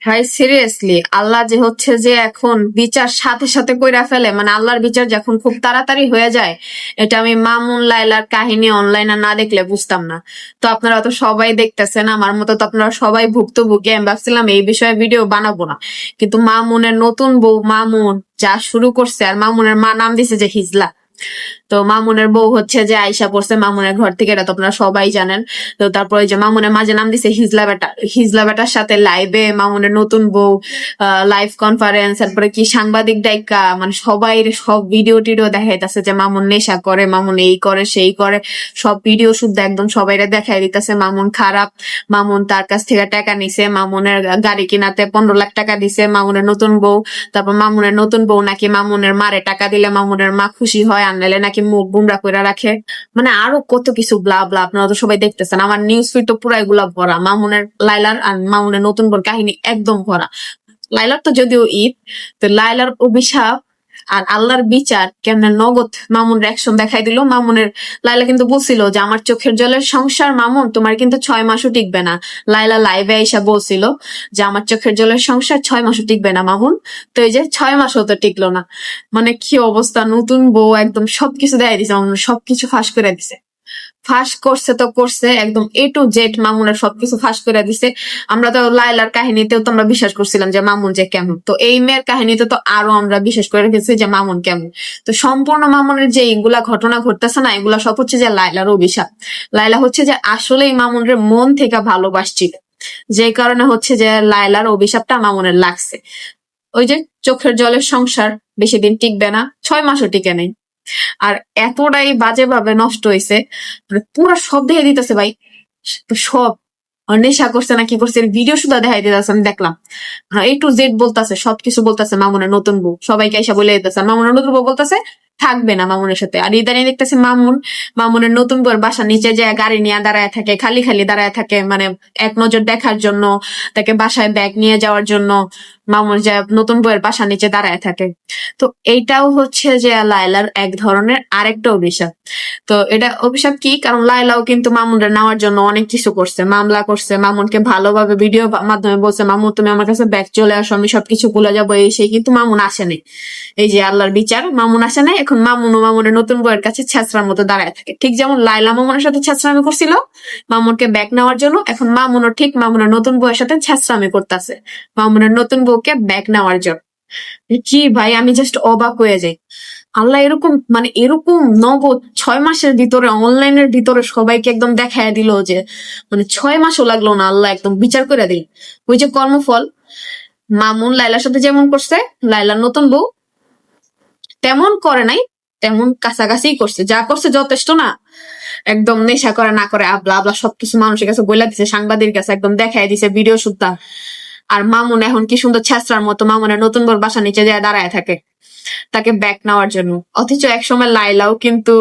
ভাই সিরিয়াসলি আল্লাহ যে হচ্ছে যে এখন বিচার সাথে সাথে কইরা ফেলে, মানে আল্লাহর বিচার যখন খুব তাড়াতাড়ি হয়ে যায়, এটা আমি মামুন লায়লার কাহিনী অনলাইনে না দেখলে বুঝতাম না। তো আপনারা তো সবাই দেখতেছেন, আমার মতো তো আপনারা সবাই ভুক্তভোগী। আমি ভাবছিলাম এই বিষয়ে ভিডিও বানাবো না, কিন্তু মামুনের নতুন বউ মামুন যা শুরু করছে, আর মামুনের মা নাম দিছে যে হিজলা। তো মামুনের বউ হচ্ছে যে আইসা পড়ছে মামুনের ঘর থেকে, এটা তো আপনারা সবাই জানেন। তো তারপর ওই যে মামুনের মাঝে নাম দিছে হিজলা বেটা, হিজলা বেটার সাথে লাইভে মামুনের নতুন বউ লাইভ কনফারেন্স, তারপরে কি সাংবাদিক ডাইকা, মানে সবাই সব ভিডিও টিডিও দেখাইতেছে যে মামুন নেশা করে, মামুন এই করে সেই করে, সব ভিডিও শুদ্ধ একদম সবাইরে দেখাই দিতেছে মামুন খারাপ, মামুন তার কাছ থেকে টাকা নিছে, মামুনের গাড়ি কিনাতে 15 লাখ টাকা দিছে মামুনের নতুন বউ। তারপর মামুনের নতুন বউ নাকি মামুনের মারে টাকা দিলে মামুনের মা খুশি হয়, আনলে নাকি মুখ গুমরা করে রাখে, মানে আরো কত কিছু ব্লা ব্লা। আপনারা তো সবাই দেখতেছেন, আমার নিউজ ফিড তো পুরো এগুলা ভরা মামুনের লাইলার আর মামুনের নতুন বোন কাহিনী একদম ভরা। লাইলার তো যদিও ঈদ, তো লাইলার অভিশাপ আর আল্লাহর বিচার কেমনে নগদ মামুন রিয়াকশন দেখাই দিল। মামুনের লাইলা কিন্তু বলছিল যে আমার চোখের জলের সংসার মামুন তোমার কিন্তু 6 মাসও টিকবে না। লাইলা লাইভে এসে বলছিল যে আমার চোখের জলের সংসার 6 মাসও টিকবে না মামুন। তো এই যে 6 মাসও তো টিকলো না, মানে কি অবস্থা। নতুন বউ একদম সবকিছু দেখাই দিছে, মামুন সবকিছু ফাঁস করে দিছে। ফাঁস করছে তো করছে, একদম এ টু জেড মামুনের সবকিছু ফাঁস করে দিছে। আমরা তো লায়লার কাহিনীতেও তো আমরা বিশ্বাস করছিলাম যে মামুন যে কেমন, তো এই মেয়ের কাহিনীতে তো আরো আমরা বিশ্বাস করে রেখেছি যে মামুন কেমন। তো সম্পূর্ণ মামুনের যে এইগুলা ঘটনা ঘটতেছে না, এগুলা সব হচ্ছে যে লায়লার অভিশাপ। লায়লা হচ্ছে যে আসলেই মামুনের মন থেকে ভালোবাসছিল, যে কারণে হচ্ছে যে লায়লার অভিশাপটা মামুনের লাগছে। ওই যে চোখের জলের সংসার বেশি দিন টিকবে না, 6 মাসও টিকে নেই। আর এতটাই বাজে ভাবে নষ্ট হয়েছে, মানে পুরো সব দেখে দিতেছে ভাই, সব। আর নেশা করছে না কি করছে ভিডিও শুধু দেখাই দিতেছে, আমি দেখলাম। এ টু জেড বলতেছে, সবকিছু বলতেছে মামুনের নতুন বউ, সবাইকে এসে বলে দিতেছে। মামুনের নতুন বউ বলতেছে থাকবে না মামুনের সাথে। আর ইদানিং দেখতেছে মামুনের নতুন বউয়ের বাসার নিচে যে গাড়ি নিয়ে দাঁড়ায় থাকে, খালি খালি দাঁড়ায় থাকে, মানে এক নজর দেখার জন্য, তাকে বাসায় ব্যাগ নিয়ে যাওয়ার জন্য মামুন যে নতুন বউয়ের বাসার নিচে দাঁড়ায় থাকে। তো এইটাও হচ্ছে যে লায়লার এক ধরনের আরেকটা অভিশাপ। তো এটা অভিশাপ কি, কারণ লায়লাও কিন্তু মামুনরে নেওয়ার জন্য অনেক কিছু করছে, মামলা করছে, মামুনকে ভালোভাবে ভিডিও মাধ্যমে বলছে মামুন তুমি আমার কাছে ব্যাগ চলে আসো, আমি সবকিছু ভুলে যাবো, এই সেই, কিন্তু মামুন আসেনি। এই যে আল্লাহর বিচার, মামুন আসে নাই। এখন মামুন ও মামুনের নতুন বউয়ের কাছে ছ্যাঁচড়ার মতো দাঁড়ায় থাকে, ঠিক যেমন লায়লা মামুনের সাথে ছ্যাঁচড়ামি করছিল মামুনকে ব্যাগ নেওয়ার জন্য, এখন মামুনও ঠিক মামুনের নতুন বউয়ের সাথে ছ্যাঁচড়ামি করতেছে মামুনের নতুন বউকে ব্যাগ নেওয়ার জন্য। কি ভাই, আমি জাস্ট অবাক হয়ে যাই। আল্লাহ এরকম, মানে এরকম নগদ 6 মাসের ভিতরে অনলাইনের ভিতরে সবাইকে একদম দেখায় দিল যে, মানে 6 মাসও লাগলো না, আল্লাহ একদম বিচার করে দিল। ওই যে কর্মফল, মামুন লাইলার সাথে যেমন করছে, লাইলার নতুন বউ তেমন করে নাই, তেমন কাছাকাছি করছে, যা করছে যথেষ্ট না। একদম নেশা করে না করে আবলা আবলা সবকিছু মানুষের কাছে বইলা দিছে, সাংবাদিকের কাছে একদম দেখাই দিছে ভিডিও সুদ্ধা। আর মামুন এখন কি সুন্দর ছ্যাঁচড়ার মতো মামুনের নতুন বউর বাসা নিচে যায় দাঁড়ায় থাকে তাকে ব্যাক নেওয়ার জন্য। অথচ একসময় লাইলাও কিন্তু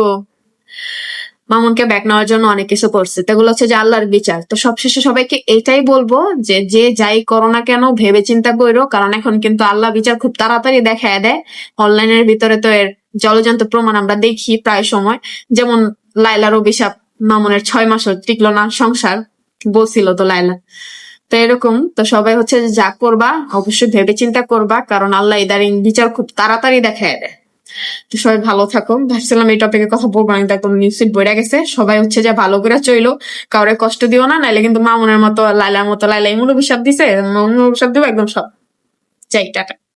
মামুনকে ব্যাক নেওয়ার জন্য অনেক কিছু করছে। তো এগুলো হচ্ছে যে আল্লাহর বিচার। তো সবশেষে সবাইকে এটাই বলবো যে যে যাই করো না কেন ভেবে চিন্তা করো, কারণ এখন কিন্তু আল্লাহ বিচার খুব তাড়াতাড়ি দেখায় দেয়। অনলাইনের ভিতরে তো এর জলজান্ত প্রমাণ আমরা দেখি প্রায় সময়, যেমন লাইলার অভিশাপ, মামুনের 6 মাসও টিকলো না সংসার, বলছিল তো লাইলা। তো এরকম, তো সবাই হচ্ছে যে যা করবা অবশ্যই ভেবে চিন্তা করবা, কারণ আল্লাহ ইদারিং বিচার খুব তাড়াতাড়ি দেখায় দেয়। তো সবাই ভালো থাকো। ভাবছিলাম এই টপিকে কথা বলবো না, কিন্তু একদম নিউজ ফিড বইরা গেছে। সবাই হচ্ছে যে ভালো করে চইলো, কাউরে কষ্ট দিও না, নাইলে কিন্তু মামুনের মতো লাইলার মতো, লাইলা ইমুন অভিশাপ দিছে, মামুন অভিশাপ দিবো একদম সব। যাই টাটা।